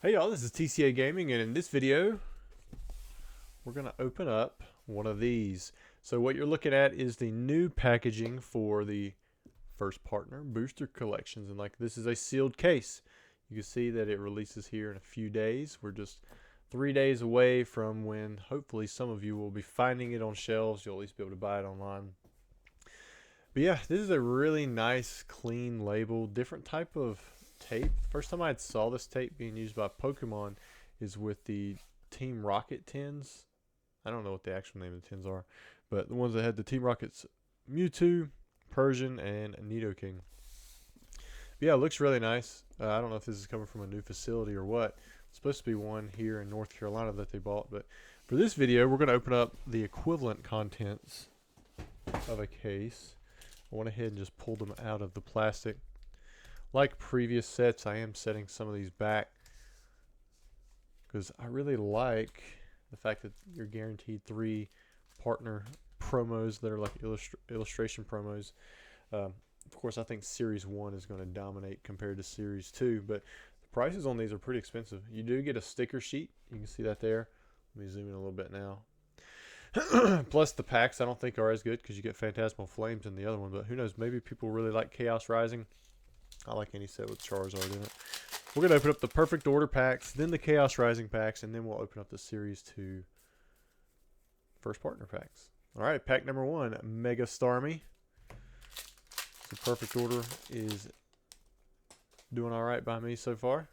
Hey y'all, this is TCA Gaming, and in this video we're going to open up one of these. So what you're looking at is the new packaging for the first partner booster collections, and like this is a sealed case. You can see that it releases here in a few days. We're just 3 days away from when hopefully some of you will be finding it on shelves. You'll at least be able to buy it online. But yeah, this is a really nice clean label, different type of tape. First time I saw this tape being used by Pokemon is with the Team Rocket tins. I don't know what the actual name of the tins are, but the ones that had the Team Rockets Mewtwo, Persian, and Nidoking. But yeah, it looks really nice. I don't know if this is coming from a new facility or what. It's supposed to be one here in North Carolina that they bought, but for this video we're going to open up the equivalent contents of a case. I went ahead and just pulled them out of the plastic. Like previous sets, I am setting some of these back because I really like the fact that you're guaranteed 3 partner promos that are like illustration promos. Of course, I think Series 1 is going to dominate compared to Series 2, but the prices on these are pretty expensive. You do get a sticker sheet. You can see that there. Let me zoom in a little bit now. Plus the packs I don't think are as good because you get Phantasmal Flames in the other one, but who knows, maybe people really like Chaos Rising. I like any set with Charizard in it. We're going to open up the Perfect Order packs, then the Chaos Rising packs, and then we'll open up the Series 2 First Partner packs. Alright, pack number 1, Mega Starmie. So Perfect Order is doing alright by me so far.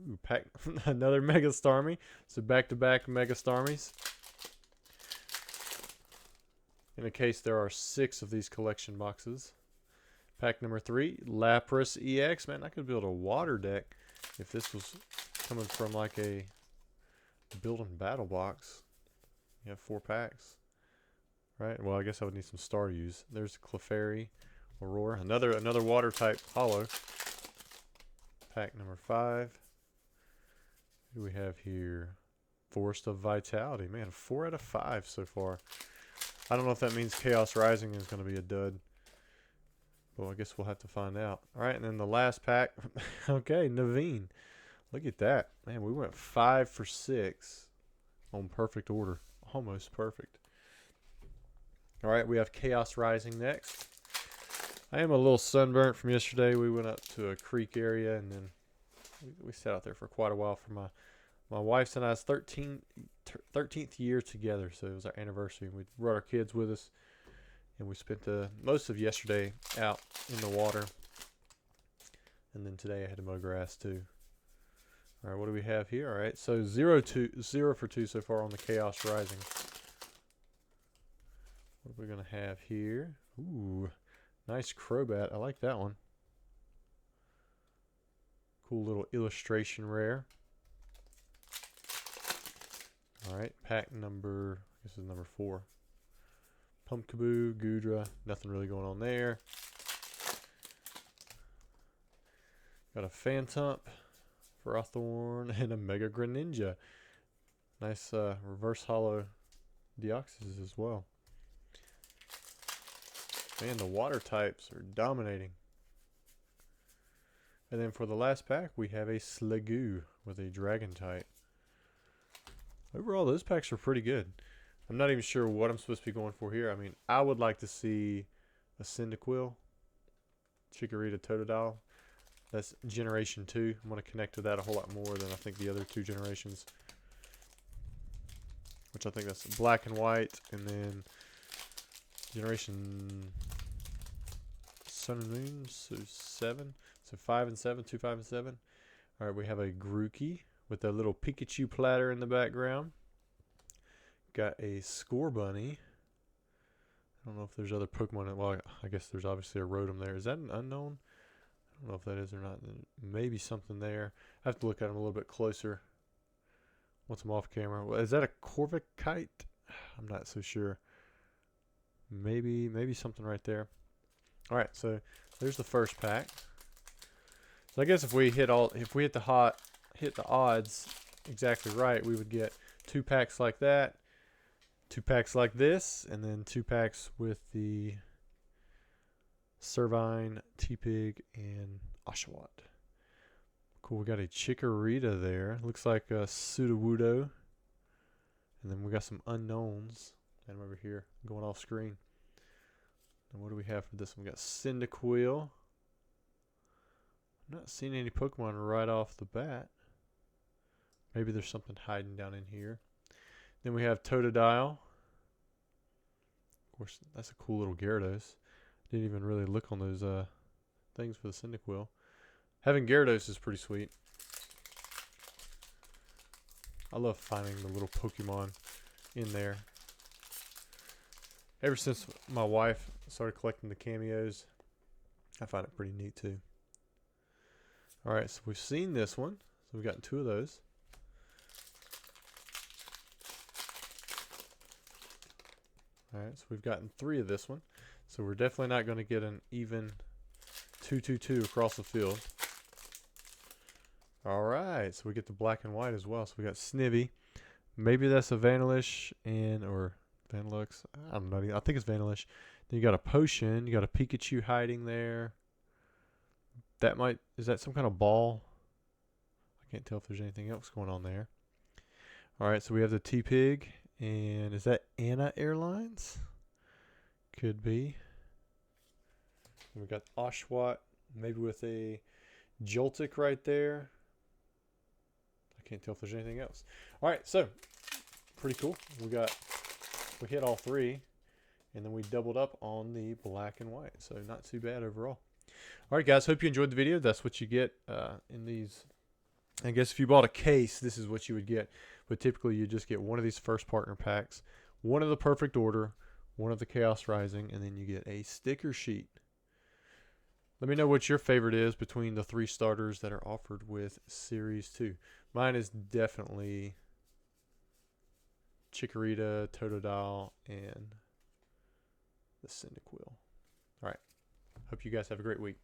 Ooh, pack another Mega Starmie. So back-to-back Mega Starmies. In a case, there are 6 of these collection boxes. Pack number 3, Lapras EX. Man, I could build a water deck if this was coming from like a build-in battle box. You have 4 packs, right? Well, I guess I would need some Starus. There's Clefairy, Aurora, another water type holo. Pack number 5. Who do we have here? Forest of Vitality. Man, 4 out of 5 so far. I don't know if that means Chaos Rising is going to be a dud. Well, I guess we'll have to find out. All right, and then the last pack. Okay, Naveen. Look at that. Man, we went 5 for 6 on Perfect Order. Almost perfect. All right, we have Chaos Rising next. I am a little sunburnt from yesterday. We went up to a creek area, and then we sat out there for quite a while for my wife's and I's 13th year together. So it was our anniversary. We brought our kids with us. And we spent most of yesterday out in the water. And then today I had to mow grass too. All right, what do we have here? All right, so 0 for 2 so far on the Chaos Rising. What are we going to have here? Ooh, nice Crobat. I like that one. Cool little illustration rare. All right, pack number, I guess this is number 4. Pumpkaboo, Goodra, nothing really going on there. Got a Phantump, Ferrothorn, and a Mega Greninja. Nice reverse holo Deoxys as well. Man, the water types are dominating. And then for the last pack, we have a Sliggoo with a Dragon type. Overall, those packs are pretty good. I'm not even sure what I'm supposed to be going for here. I mean, I would like to see a Cyndaquil, Chikorita, Totodile. That's Generation 2. I'm going to connect to that a whole lot more than I think the other 2 generations. Which I think that's Black and White, and then Generation Sun and Moon, so 7. So 5 and 7, 2, 5, and 7. Alright, we have a Grookey with a little Pikachu platter in the background. Got a Score Bunny. I don't know if there's other Pokemon. Well, I guess there's obviously a Rotom there. Is that an unknown? I don't know if that is or not. Maybe something there. I have to look at him a little bit closer once I'm off camera. Well, is that a Corvikite? I'm not so sure. Maybe something right there. All right, so there's the first pack. So I guess if we hit the odds exactly right, we would get 2 packs like that. 2 packs like this, and then 2 packs with the Servine, T-Pig, and Oshawott. Cool, we got a Chikorita there. Looks like a Sudowoodo. And then we got some unknowns. And over here, going off screen. And what do we have for this one? We got Cyndaquil. I'm not seeing any Pokemon right off the bat. Maybe there's something hiding down in here. Then we have Totodile. Of course, that's a cool little Gyarados. Didn't even really look on those things for the Cyndaquil. Having Gyarados is pretty sweet. I love finding the little Pokemon in there. Ever since my wife started collecting the cameos, I find it pretty neat too. Alright, so we've seen this one. So we've gotten 2 of those. Alright, so we've gotten 3 of this one. So we're definitely not going to get an even 2-2-2 across the field. Alright, so we get the black and white as well. So we got Snivy. Maybe that's a Vanillish or Vanillux. I don't know. I think it's Vanillish. Then you got a Potion. You got a Pikachu hiding there. Is that some kind of ball? I can't tell if there's anything else going on there. Alright, so we have the T-Pig. And is that Anna Airlines? Could be. And we got Oshawott, maybe with a Joltik right there. I can't tell if there's anything else. Alright, so pretty cool. We hit all 3. And then we doubled up on the black and white. So not too bad overall. Alright guys, hope you enjoyed the video. That's what you get in these. I guess if you bought a case, this is what you would get. But typically you just get one of these first partner packs, one of the Perfect Order, one of the Chaos Rising, and then you get a sticker sheet. Let me know what your favorite is between the 3 starters that are offered with Series 2. Mine is definitely Chikorita, Totodile, and the Cyndaquil. Alright, hope you guys have a great week.